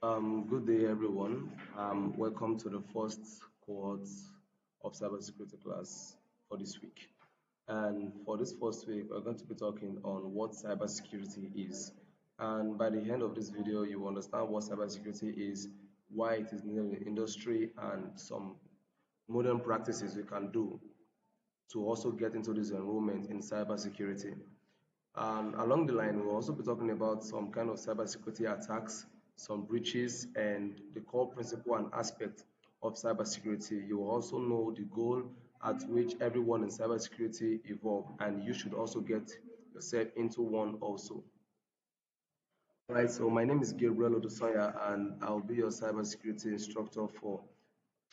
Good day, everyone. Welcome to the first cohort of cybersecurity class for this week. And for this first week, we're going to be talking on what cybersecurity is. And by the end of this video, you will understand what cybersecurity is, why it is needed in the industry, and some modern practices we can do to also get into this enrollment in cybersecurity. Along the line, we'll also be talking about some kind of cybersecurity attacks, some breaches, and the core principle and aspect of cybersecurity. You will also know the goal at which everyone in cybersecurity evolve, and you should also get yourself into one also. Right, so my name is Gabriel Odusanya, and I'll be your cybersecurity instructor for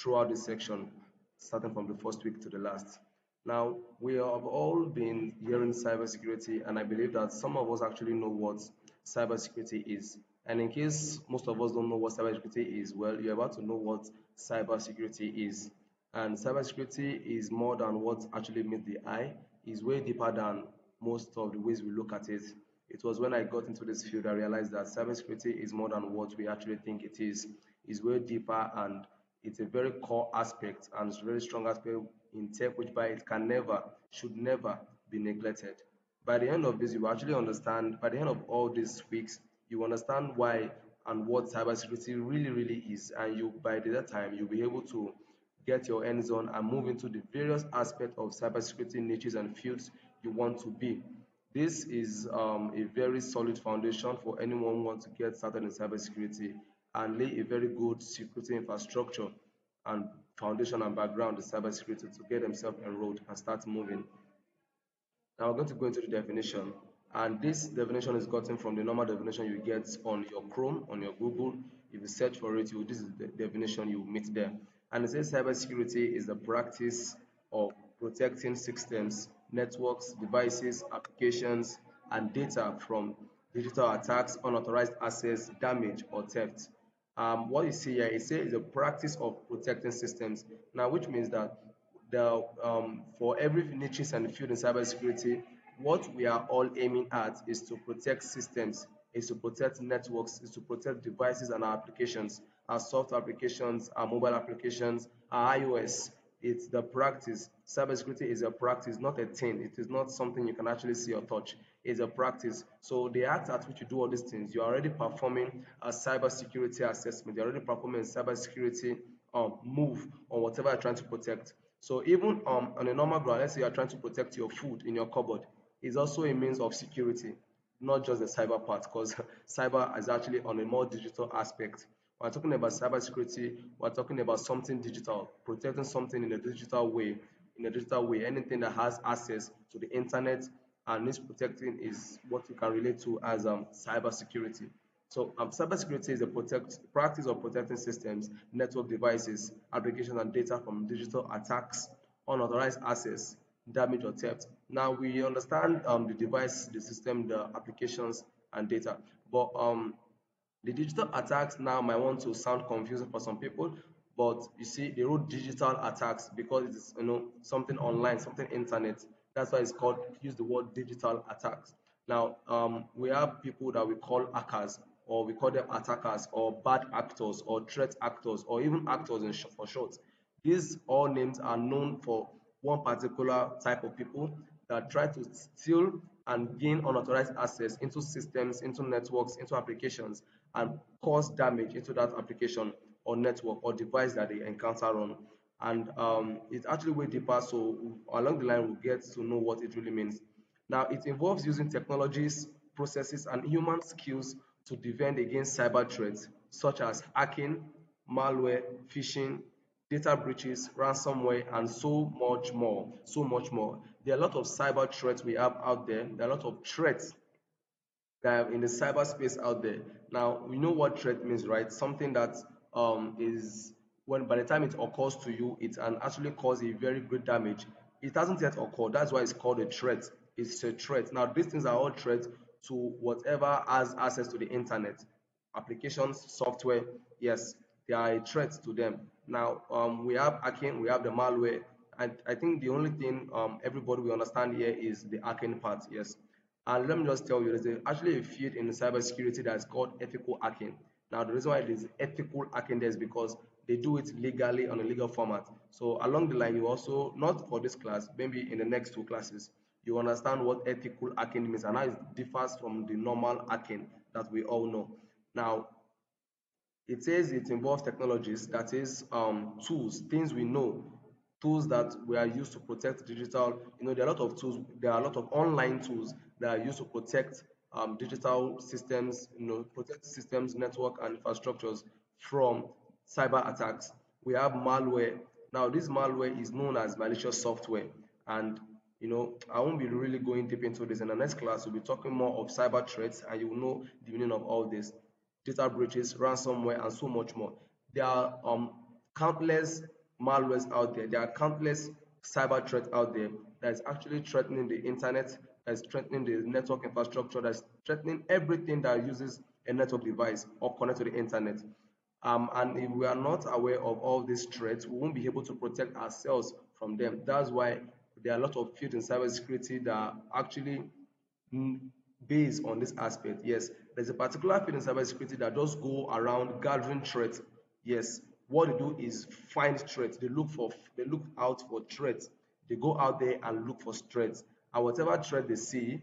throughout this section, starting from the first week to the last. Now, we have all been hearing cybersecurity, and I believe that some of us actually know what cybersecurity is. And in case most of us don't know what cybersecurity is, well, you're about to know what cybersecurity is. And cybersecurity is more than what actually meets the eye, is way deeper than most of the ways we look at it. It was when I got into this field I realized that cybersecurity is more than what we actually think it is. It's way deeper, and it's a very core aspect and it's a very strong aspect in tech, which by it can never, should never be neglected. By the end of this, you will actually understand, by the end of all these weeks, you understand why and what cybersecurity really is. And you, by that time, you'll be able to get your hands on and move into the various aspects of cybersecurity niches and fields you want to be. This is a very solid foundation for anyone who wants to get started in cybersecurity and lay a very good security infrastructure and foundation and background in cybersecurity to get themselves enrolled and start moving. Now we're going to go into the definition, and this definition is gotten from the normal definition you get on your Chrome, on your Google. If you search for it, this is the definition you meet there. And it says cybersecurity is the practice of protecting systems, networks, devices, applications, and data from digital attacks, unauthorized access, damage, or theft. What you see here, it says the practice of protecting systems. Now, which means that for every niches and field in cybersecurity, what we are all aiming at is to protect systems, is to protect networks, is to protect devices and our applications, our software applications, our mobile applications, our iOS. It's the practice. Cybersecurity is a practice, not a thing. It is not something you can actually see or touch. It's a practice. So the act at which you do all these things, you're already performing a cybersecurity assessment. You're already performing a cybersecurity move on whatever you're trying to protect. So even on a normal ground, let's say you're trying to protect your food in your cupboard, is also a means of security, not just the cyber part, because cyber is actually on a more digital aspect. When we're talking about cybersecurity, we're talking about something digital, protecting something in a digital way. In a digital way, anything that has access to the internet and needs protecting is what you can relate to as cybersecurity. So cybersecurity is a practice of protecting systems, network devices, applications, and data from digital attacks, unauthorized access, damage, or theft. Now we understand the device, the system, the applications, and data, but the digital attacks now might want to sound confusing for some people, but you see, they wrote digital attacks because it's something online, something internet. That's why it's called. Use the word digital attacks. Now we have people that we call hackers, or we call them attackers, or bad actors, or threat actors, or even actors for short. These all names are known for one particular type of people that try to steal and gain unauthorized access into systems, into networks, into applications, and cause damage into that application or network or device that they encounter on. And it's actually way deeper, so along the line we'll get to know what it really means. Now, it involves using technologies, processes, and human skills to defend against cyber threats such as hacking, malware, phishing, data breaches, ransomware, and so much more. So much more. There are a lot of cyber threats we have out there. There are a lot of threats that are in the cyberspace out there. Now, we know what threat means, right? Something that is when by the time it occurs to you, it can actually cause a very great damage. It hasn't yet occurred. That's why it's called a threat. It's a threat. Now, these things are all threats to whatever has access to the internet, applications, software. Yes, they are a threat to them. Now, we have hacking, we have the malware, and I think the only thing everybody will understand here is the hacking part. Yes, and let me just tell you, there's actually a field in cybersecurity that's called ethical hacking. Now, the reason why it is ethical hacking there is because they do it legally on a legal format. So along the line, you also, not for this class, maybe in the next two classes, you understand what ethical hacking means and how it differs from the normal hacking that we all know. Now, it says it involves technologies, that is tools, things we know, tools that we are used to protect digital. There are a lot of tools, there are a lot of online tools that are used to protect digital systems, protect systems, network, and infrastructures from cyber attacks. We have malware. Now, this malware is known as malicious software, and I won't be really going deep into this. In the next class, we'll be talking more of cyber threats, and you will know the meaning of all this: data breaches, ransomware, and so much more. There are countless malwares out there. There are countless cyber threats out there that is actually threatening the internet, that is threatening the network infrastructure, that is threatening everything that uses a network device or connect to the internet. And if we are not aware of all these threats, we won't be able to protect ourselves from them. That's why there are a lot of fields in cybersecurity that are actually mm, based on this aspect. Yes, there's a particular field in cybersecurity that just go around gathering threats. Yes, what they do is find threats. They look out for threats. They go out there and look for threats. And whatever threat they see,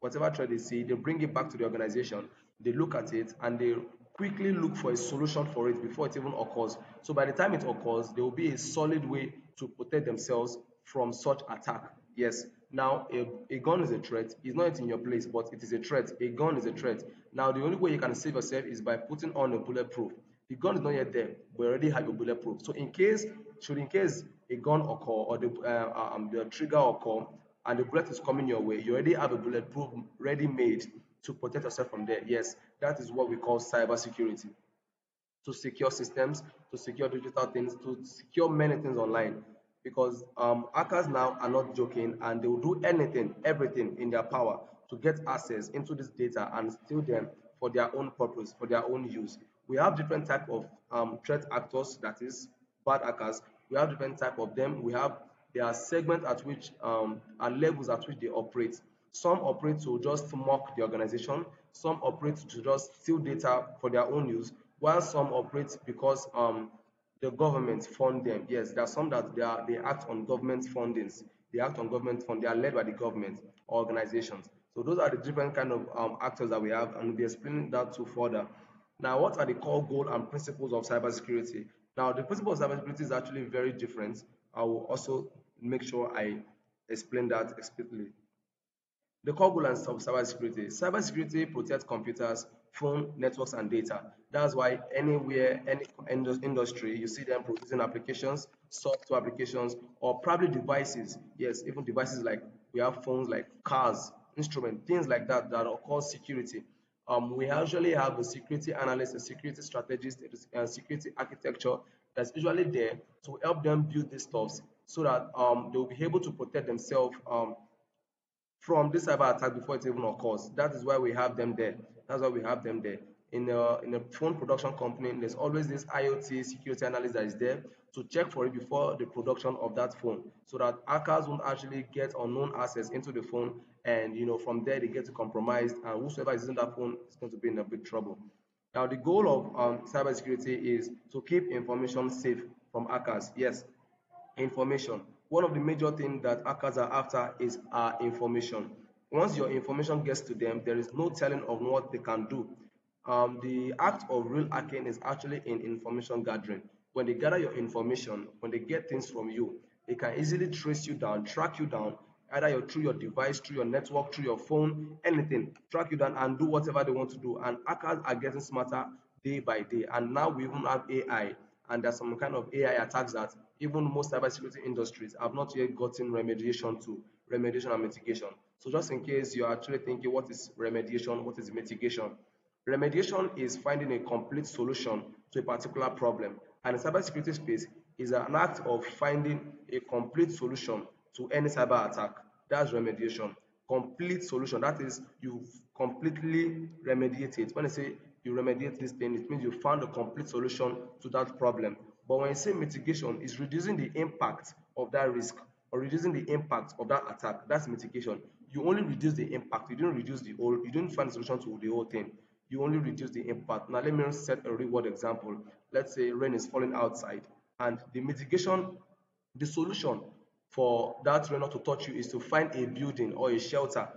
they bring it back to the organization. They look at it and they quickly look for a solution for it before it even occurs. So by the time it occurs, there will be a solid way to protect themselves from such attack. Yes. Now, a gun is a threat. It's not in your place, but it is a threat. A gun is a threat. Now, the only way you can save yourself is by putting on a bulletproof. The gun is not yet there, but you already have a bulletproof. So, in case a gun occur or the trigger occur and the bullet is coming your way, you already have a bulletproof ready made to protect yourself from there. Yes, that is what we call cyber security, to secure systems, to secure digital things, to secure many things online. Because hackers now are not joking, and they will do anything, everything in their power to get access into this data and steal them for their own purpose, for their own use. We have different type of threat actors, that is bad hackers. We have different type of them. We have their segment at which and levels at which they operate. Some operate to just mock the organization. Some operate to just steal data for their own use, while some operate because the government fund them. Yes, there are some that they act on government fundings. They act on government fund. They are led by the government or organizations. So those are the different kind of actors that we have, and we'll be explaining that too further. Now, what are the core goals and principles of cybersecurity? Now, the principle of cybersecurity is actually very different. I will also make sure I explain that explicitly. The core goal of cybersecurity. Cybersecurity protects computers, phone, networks, and data. That's why anywhere, any industry, you see them producing applications, software applications, or probably devices. Yes, even devices like we have phones, like cars, instruments, things like that that are called security. We usually have a security analyst, a security strategist, a security architecture that's usually there to help them build these stuffs so that they'll be able to protect themselves from this cyber attack before it even occurs. That is why we have them there. That's why we have them there. In a phone production company, there's always this IoT security analyst that is there to check for it before the production of that phone, so that hackers won't actually get unknown access into the phone, and from there they get compromised, and whosoever is using that phone is going to be in a big trouble. Now, the goal of cybersecurity is to keep information safe from hackers. Yes, information. One of the major things that hackers are after is our information. Once your information gets to them, there is no telling of what they can do. The act of real hacking is actually in information gathering. When they gather your information, when they get things from you, they can easily trace you down, track you down, either through your device, through your network, through your phone, anything, track you down and do whatever they want to do. And hackers are getting smarter day by day. And now we even have AI, and there's some kind of AI attacks that even most cybersecurity industries have not yet gotten remediation and mitigation. So just in case you're actually thinking, what is remediation, what is mitigation? Remediation is finding a complete solution to a particular problem, and in cybersecurity space is an act of finding a complete solution to any cyber attack. That's remediation. Complete solution. That is, you've completely remediate it. When I say you remediate this thing, it means you found a complete solution to that problem. But when you say mitigation, it's reducing the impact of that risk or reducing the impact of that attack. That's mitigation. You only reduce the impact. You didn't reduce the whole. You didn't find a solution to the whole thing. you only reduce the impact. Now let me set a real world example. Let's say rain is falling outside, and the solution for that rain not to touch you is to find a building or a shelter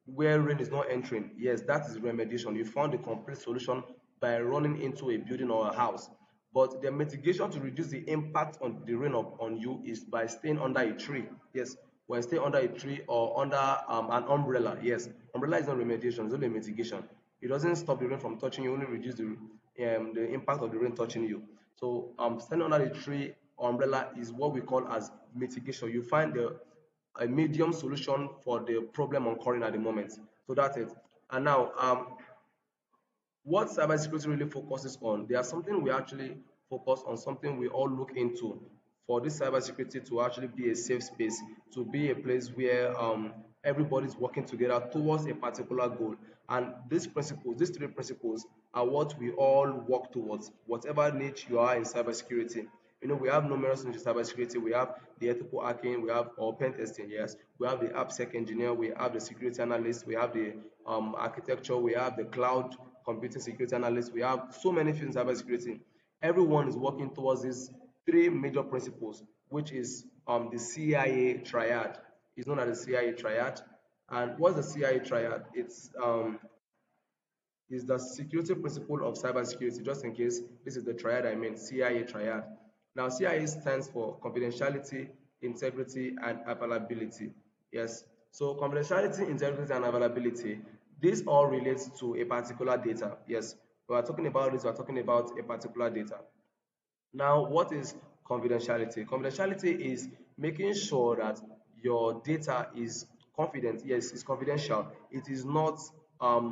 where rain is not entering. Yes, that is remediation. You found a complete solution by running into a building or a house. But the mitigation to reduce the impact on the rain on you is by staying under a tree. Yes, when stay under a tree or under an umbrella. Yes, umbrella is not remediation, it's only mitigation. It doesn't stop the rain from touching you, only reduce the impact of the rain touching you. So standing under the tree or umbrella is what we call as mitigation. You find a medium solution for the problem occurring at the moment. So that's it. And now what cybersecurity really focuses on, there are something we actually focus on, something we all look into for this cybersecurity to actually be a safe space, to be a place where everybody's working together towards a particular goal. And these principles, these three principles, are what we all work towards, whatever niche you are in cybersecurity. We have numerous niches in cybersecurity. We have the ethical hacking, we have or pen testing, yes. We have the AppSec engineer, we have the security analyst, we have the architecture, we have the cloud computing security analyst. We have so many fields in cybersecurity. Everyone is working towards these three major principles, which is the CIA triad. It's known as the CIA triad. And what's the CIA triad? It's is the security principle of cybersecurity, just in case this is the triad I mean, CIA triad. Now, CIA stands for confidentiality, integrity, and availability. Yes. So confidentiality, integrity, and availability, this all relates to a particular data. Yes. We are talking about this, we are talking about a particular data. Now, what is confidentiality? Confidentiality is making sure that your data is confident. Yes, it's confidential. It is not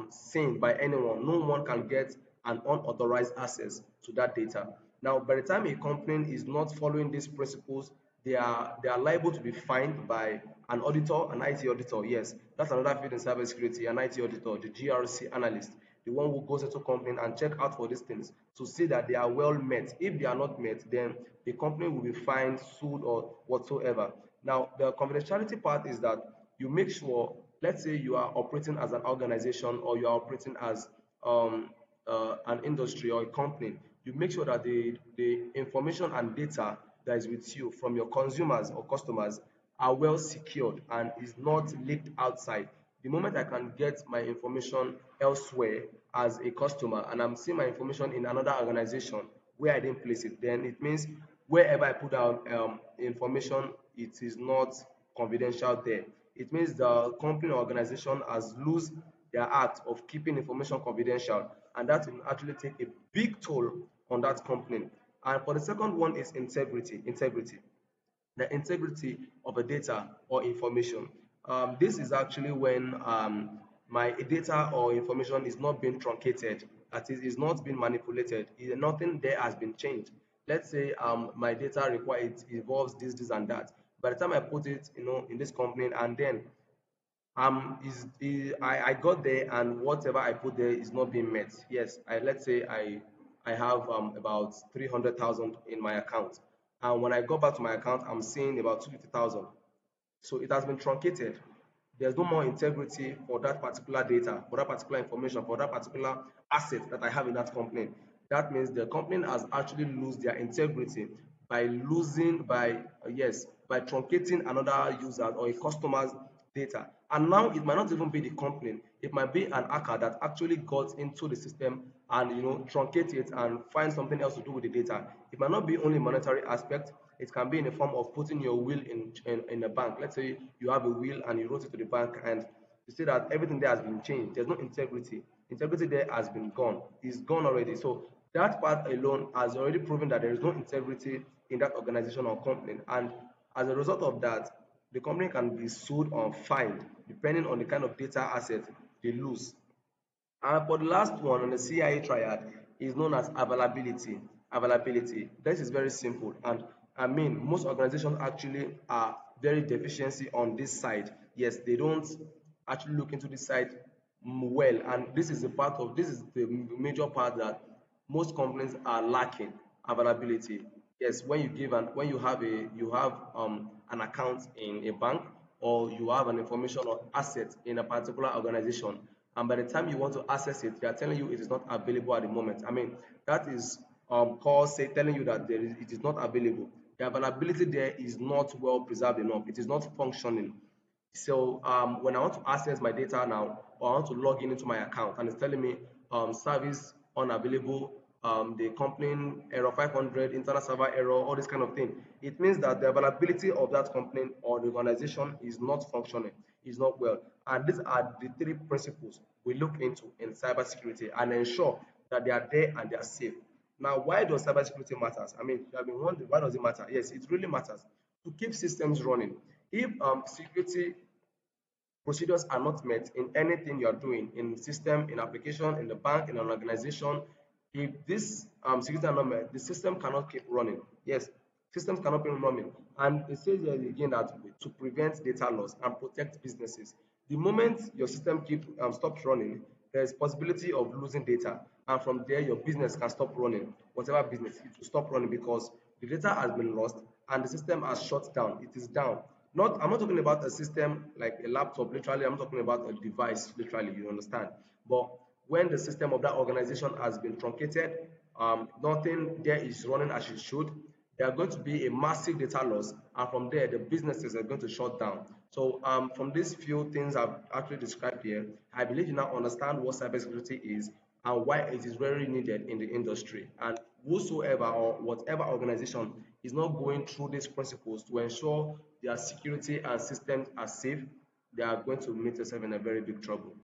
seen by anyone. No one can get an unauthorized access to that data. Now, by the time a company is not following these principles, they are liable to be fined by an auditor, an IT auditor. Yes, that's another field in cybersecurity, an IT auditor, the GRC analyst, the one who goes into company and check out for these things to see that they are well met. If they are not met, then the company will be fined, sued, or whatsoever. Now, the confidentiality part is that you make sure, let's say you are operating as an organization or you are operating as an industry or a company, you make sure that the information and data that is with you from your consumers or customers are well secured and is not leaked outside. The moment I can get my information elsewhere as a customer and I'm seeing my information in another organization where I didn't place it, then it means wherever I put down information, it is not confidential there. It means the company or organization has lost their act of keeping information confidential, and that will actually take a big toll on that company. And for the second one is integrity. The integrity of a data or information. This is actually when my data or information is not being truncated, that is not being manipulated, nothing there has been changed. Let's say my data requires it involves this and that. By the time I put it, in this company, and then I got there and whatever I put there is not being met. Yes, let's say I have about 300,000 in my account, and when I go back to my account, I'm seeing about 250,000. So it has been truncated. There's no more integrity for that particular data, for that particular information, for that particular asset that I have in that company. That means the company has actually lost their integrity by yes, by truncating another user or a customer's data. And now it might not even be the company, it might be an hacker that actually got into the system and truncate it and find something else to do with the data. It might not be only monetary aspect, it can be in the form of putting your will in a bank. Let's say you have a will and you wrote it to the bank and you see that everything there has been changed. There's no integrity. Integrity there has been gone. It's gone already. So that part alone has already proven that there is no integrity in that organization or company. And as a result of that, the company can be sued or fined depending on the kind of data asset they lose. And for the last one on the CIA triad is known as availability. Availability. This is very simple, and I mean most organizations actually are very deficiency on this side. Yes, they don't actually look into this side well, and this is the major part that most companies are lacking availability. Yes, when when you have an account in a bank or you have an information or asset in a particular organization, and by the time you want to access it, they are telling you it is not available at the moment. I mean, that is call say telling you that it is not available. The availability there is not well preserved enough. It is not functioning. So when I want to access my data now, or I want to log in into my account, and it's telling me service unavailable, the company error 500, internet server error, all this kind of thing, it means that the availability of that company or the organization is not functioning, is not well. And these are the three principles we look into in cybersecurity and ensure that they are there and they are safe. Now, why does cybersecurity matters? I mean, you have been wondering, why does it matter? Yes, it really matters to keep systems running. If security procedures are not met in anything you are doing, in system, in application, in the bank, in an organization, if this security are not met, the system cannot keep running. Yes, systems cannot keep running. And it says here again that to prevent data loss and protect businesses, the moment your system stops running, there is possibility of losing data, and from there your business can stop running. Whatever business, it will stop running because the data has been lost and the system has shut down. It is down. Not, I'm not talking about a system like a laptop, literally. I'm talking about a device, literally. You understand? But when the system of that organization has been truncated, nothing there is running as it should, there are going to be a massive data loss, and from there, the businesses are going to shut down. So, from these few things I've actually described here, I believe you now understand what cybersecurity is and why it is very needed in the industry. And whosoever or whatever organization is not going through these principles to ensure their security and systems are safe, they are going to meet themselves in a very big trouble.